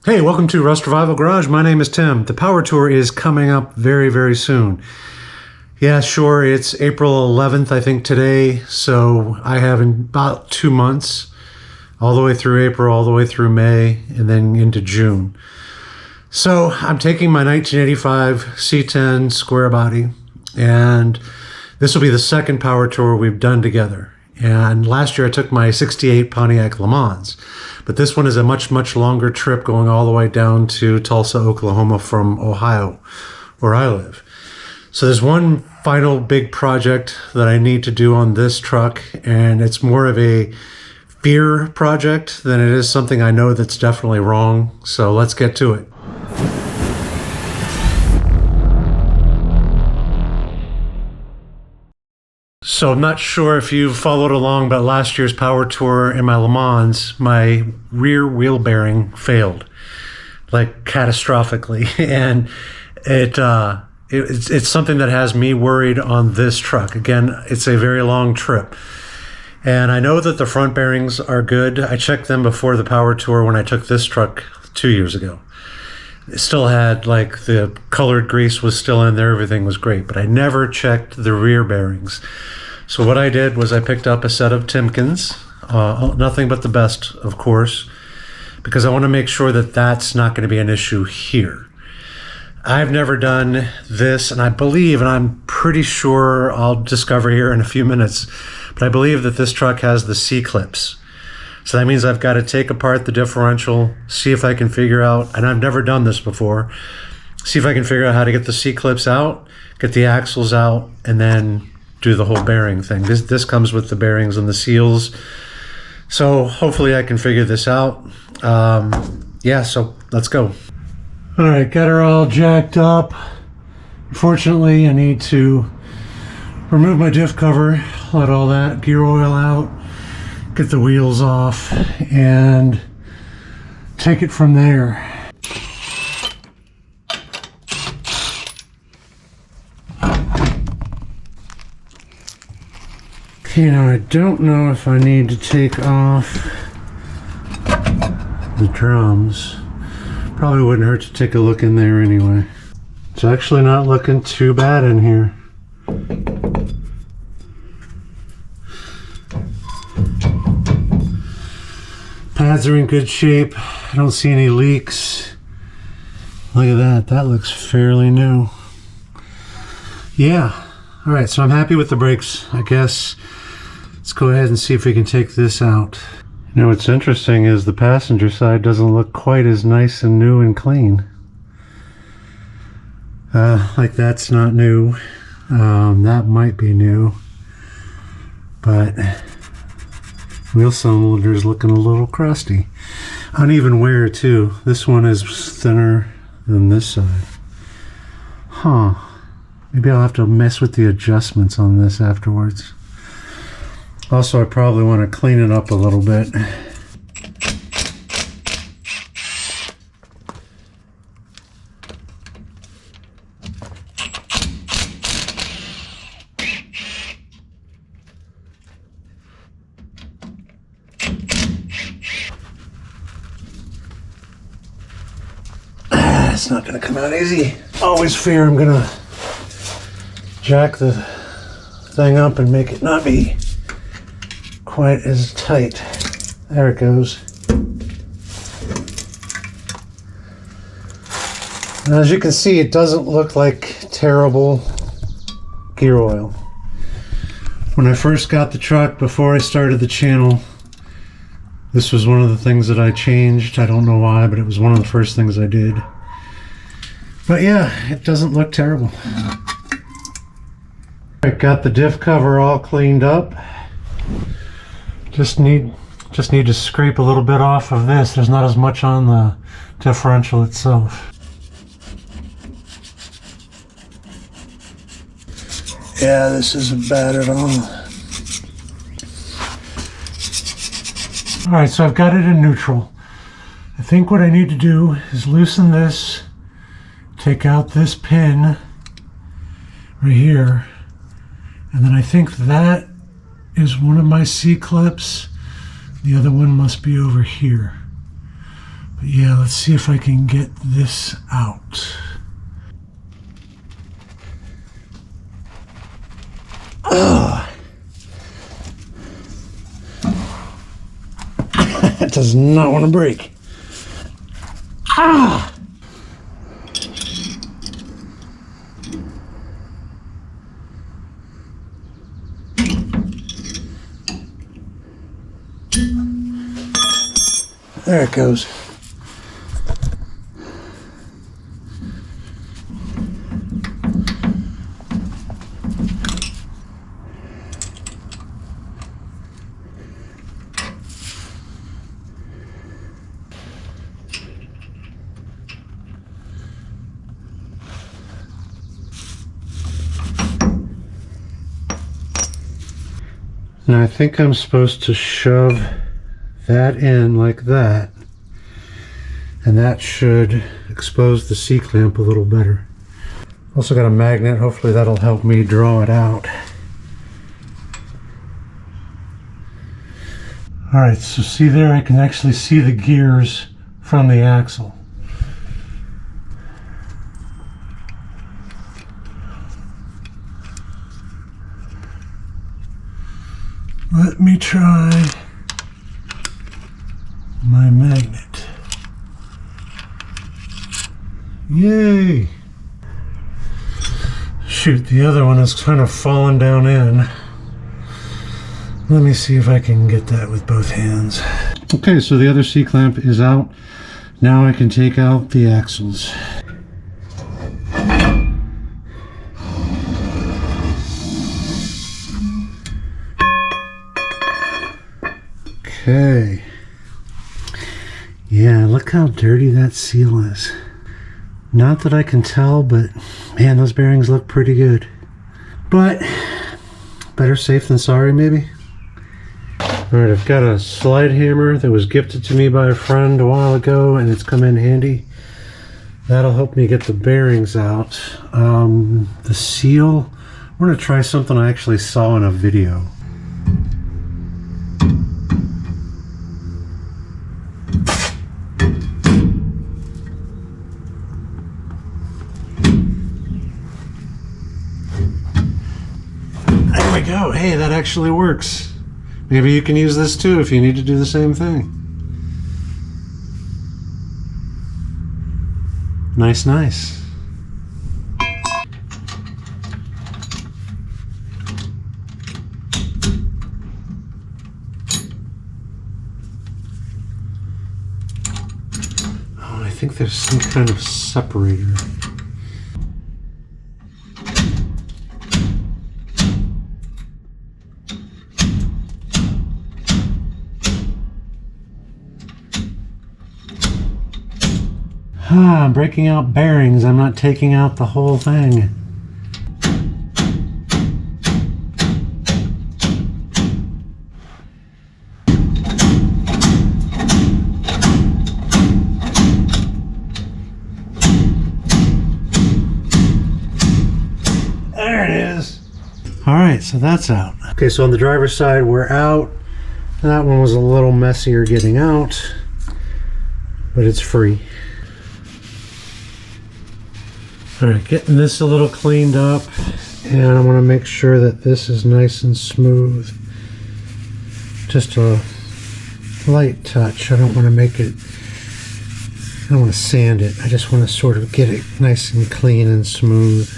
Hey, welcome to Rust Revival Garage. My name is Tim. The power tour is coming up very, very soon. Yeah, sure, it's April 11th, I think, today. So I have about 2 months, all the way through April, all the way through May, and then into June. So I'm taking my 1985 C10 squarebody, and this will be the second power tour we've done together. And last year I took my 68 Pontiac LeMans. But this one is a much, much longer trip going all the way down to Tulsa, Oklahoma from Ohio, where I live. So there's one final big project that I need to do on this truck, and it's more of a fear project than it is something I know that's definitely wrong. So let's get to it. So I'm not sure if you've followed along, but last year's power tour in my LeMans, my rear wheel bearing failed, like catastrophically. And it's something that has me worried on this truck. Again, it's a very long trip. And I know that the front bearings are good. I checked them before the power tour when I took this truck 2 years ago. It still had, like, the colored grease was still in there, everything was great, but I never checked the rear bearings. So what I did was I picked up a set of Timkens, nothing but the best, of course, because I want to make sure that that's not going to be an issue here. I've never done this, and I believe, and I'm pretty sure I'll discover here in a few minutes, but I believe that this truck has the C-clips. So that means I've got to take apart the differential, see if I can figure out, and I've never done this before, see if I can figure out how to get the C-clips out, get the axles out, and then do the whole bearing thing. This comes with the bearings and the seals. So hopefully I can figure this out. Yeah, so let's go. All right, got her all jacked up. Unfortunately, I need to remove my diff cover, let all that gear oil out, get the wheels off, and take it from there. Okay, now I don't know if I need to take off the drums. Probably wouldn't hurt to take a look in there anyway. It's actually not looking too bad in here. Pads are in good shape. I don't see any leaks. Look at that. That looks fairly new. Yeah. All right, so I'm happy with the brakes, I guess. Let's go ahead and see if we can take this out. You know, what's interesting is the passenger side doesn't look quite as nice and new and clean. Like that's not new. That might be new. But wheel cylinder's looking a little crusty. Uneven wear too. This one is thinner than this side. Huh. Maybe I'll have to mess with the adjustments on this afterwards. Also, I probably want to clean it up a little bit. It's not going to come out easy. Always fear I'm going to jack the thing up and make it not be quite as tight. There it goes. And as you can see, it doesn't look like terrible gear oil. When I first got the truck, before I started the channel, this was one of the things that I changed. I don't know why, but it was one of the first things I did. But yeah, it doesn't look terrible. I got the diff cover all cleaned up. Just need to scrape a little bit off of this. There's not as much on the differential itself. Yeah, this isn't bad at all. All right, so I've got it in neutral. I think what I need to do is loosen this, take out this pin right here, and then I think that is one of my C-clips. The other one must be over here. But yeah, let's see if I can get this out. Ugh. That does not want to break. Ah! There it goes. Now I think I'm supposed to shove that in like that, and that should expose the C-clamp a little better. Also got a magnet, hopefully that'll help me draw it out. Alright, so see there, I can actually see the gears from the axle. Let me try my magnet. Yay! Shoot, the other one is kind of falling down in. Let me see if I can get that with both hands. Okay, so the other C-clamp is out. Now I can take out the axles. Okay. Yeah, look how dirty that seal is. Not that I can tell, but man, those bearings look pretty good. But better safe than sorry, maybe. Alright, I've got a slide hammer that was gifted to me by a friend a while ago, and it's come in handy. That'll help me get the bearings out. The seal, we're going to try something I actually saw in a video. There we go. Hey, that actually works. Maybe you can use this too if you need to do the same thing. Nice, nice. Oh, I think there's some kind of separator. I'm breaking out bearings. I'm not taking out the whole thing. There it is. All right, so that's out. Okay, so on the driver's side, we're out. That one was a little messier getting out, but it's free. Alright, getting this a little cleaned up, and I want to make sure that this is nice and smooth. Just a light touch. I don't want to make it, I don't want to sand it. I just want to sort of get it nice and clean and smooth.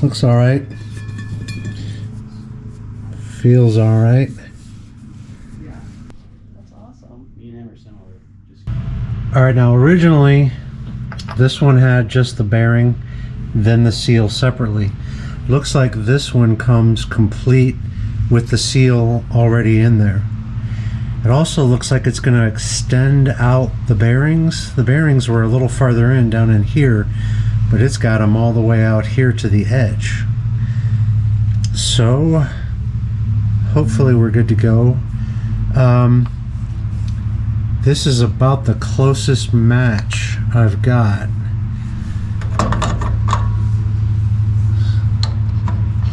Looks alright. Feels alright. Yeah, that's awesome. Me and him are similar. Alright, now originally this one had just the bearing, then the seal separately. Looks like this one comes complete with the seal already in there. It also looks like it's going to extend out the bearings. The bearings were a little farther in, down in here, but it's got them all the way out here to the edge. So hopefully we're good to go. This is about the closest match I've got.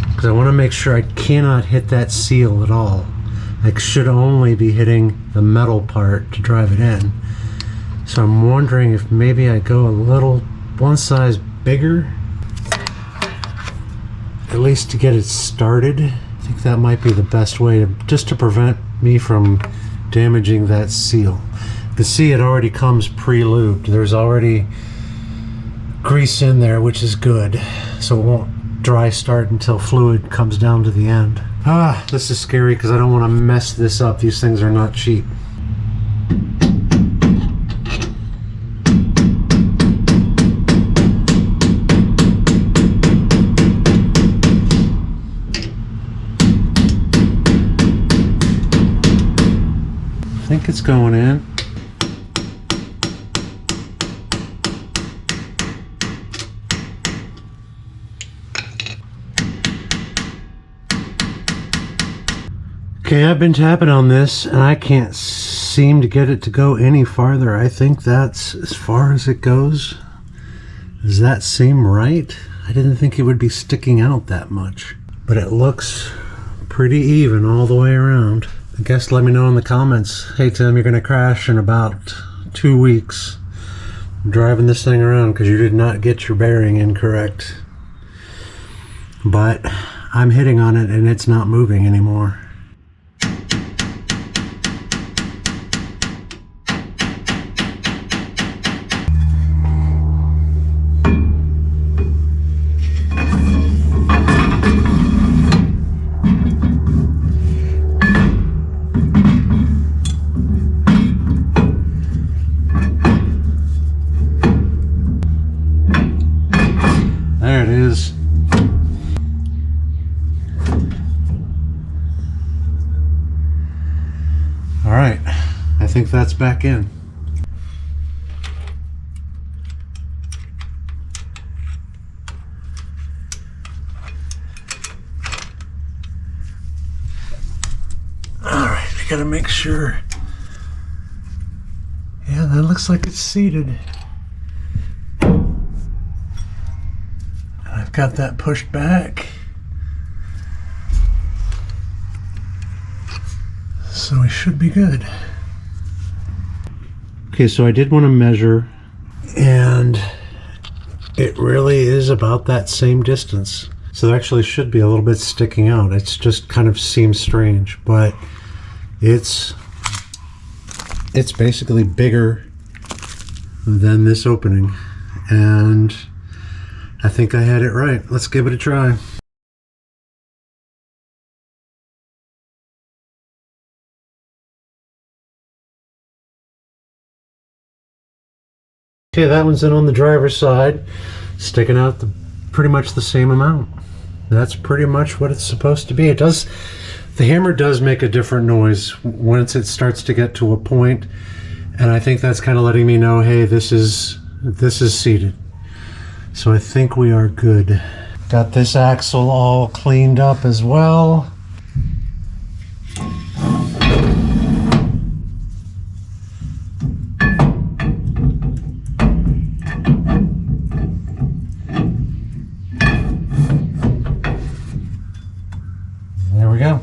Because I want to make sure I cannot hit that seal at all. I should only be hitting the metal part to drive it in. So I'm wondering if maybe I go a little one size bigger, at least to get it started. I think that might be the best way to just to prevent me from damaging that seal. The seal, it already comes pre-lubed. There's already grease in there, which is good, so it won't dry start until fluid comes down to the end. This is scary because I don't want to mess this up. These things are not cheap. I think it's going in. Okay, I've been tapping on this and I can't seem to get it to go any farther. I think that's as far as it goes. Does that seem right? I didn't think it would be sticking out that much, but it looks pretty even all the way around. I guess let me know in the comments. Hey Tim, you're gonna crash in about 2 weeks. I'm driving this thing around because you did not get your bearing incorrect. But I'm hitting on it and it's not moving anymore. There it is. All right, I think that's back in. All right, I gotta make sure. Yeah, that looks like it's seated. I've got that pushed back. So we should be good. Okay, so I did want to measure, and it really is about that same distance. So there actually should be a little bit sticking out. It's just kind of seems strange, but it's basically bigger than this opening, and I think I had it right. Let's give it a try. Okay, that one's in on the driver's side, sticking out pretty much the same amount. That's pretty much what it's supposed to be. It does, the hammer does make a different noise once it starts to get to a point, and I think that's kind of letting me know, hey, this is seated. So I think we are good. Got this axle all cleaned up as well. There we go.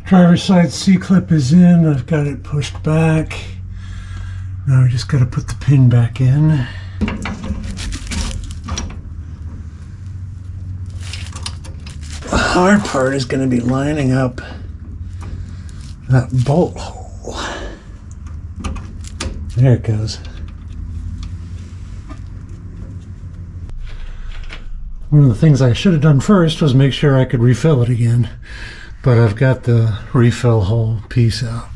Driver's side C-clip is in. I've got it pushed back. Now we just got to put the pin back in. The hard part is going to be lining up that bolt hole. There it goes. One of the things I should have done first was make sure I could refill it again, but I've got the refill hole piece out.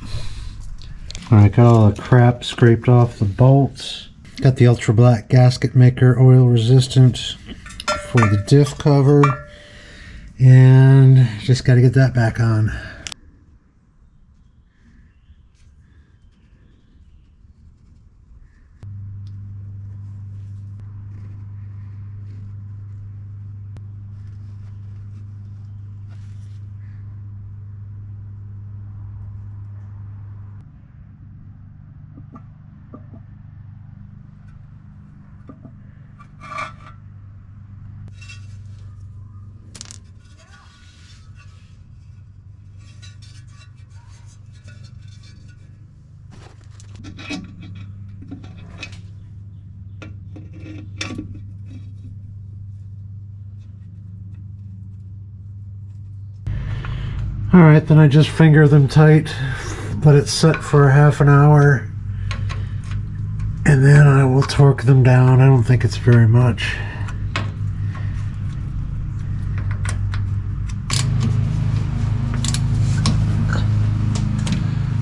Alright, got all the crap scraped off the bolts. Got the ultra black gasket maker, oil resistant for the diff cover, and just got to get that back on. All right, then I just finger them tight, let it set for half an hour, and then I will torque them down. I don't think it's very much.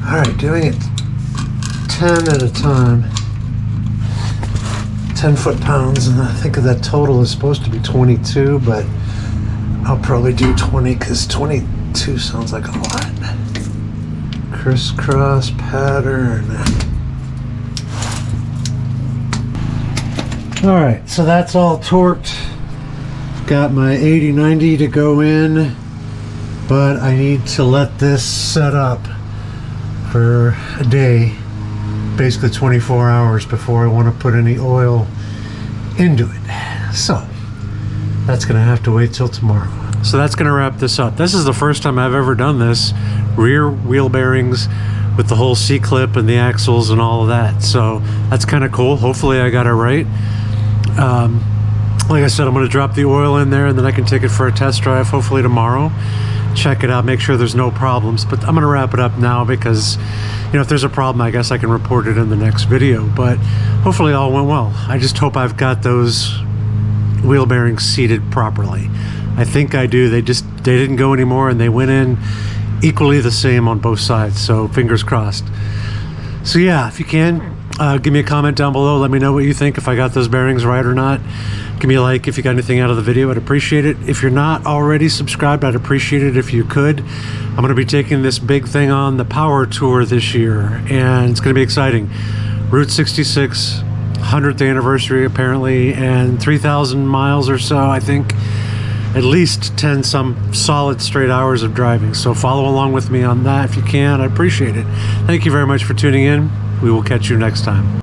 All right, doing it 10 at a time, 10 foot-pounds, and I think that total is supposed to be 22, but I'll probably do 20 because 22 sounds like a lot. Crisscross pattern. All right, so that's all torqued. Got my 80-90 to go in, but I need to let this set up for a day, basically 24 hours before I want to put any oil into it. So that's gonna have to wait till tomorrow. So that's gonna wrap this up. This is the first time I've ever done this, rear wheel bearings with the whole C-clip and the axles and all of that. So that's kind of cool. Hopefully I got it right. Like I said, I'm gonna drop the oil in there and then I can take it for a test drive hopefully tomorrow. Check it out, make sure there's no problems. But I'm gonna wrap it up now because, you know, if there's a problem, I guess I can report it in the next video. But hopefully all went well. I just hope I've got those wheel bearings seated properly. I think I do. They didn't go anymore and they went in equally the same on both sides. So fingers crossed. So yeah, if you can, give me a comment down below. Let me know what you think, if I got those bearings right or not. Give me a like if you got anything out of the video. I'd appreciate it. If you're not already subscribed, I'd appreciate it if you could. I'm going to be taking this big thing on the Power Tour this year, and it's going to be exciting. Route 66, 100th anniversary apparently, and 3,000 miles or so, I think. At least 10 some solid straight hours of driving. So follow along with me on that if you can. I appreciate it. Thank you very much for tuning in. We will catch you next time.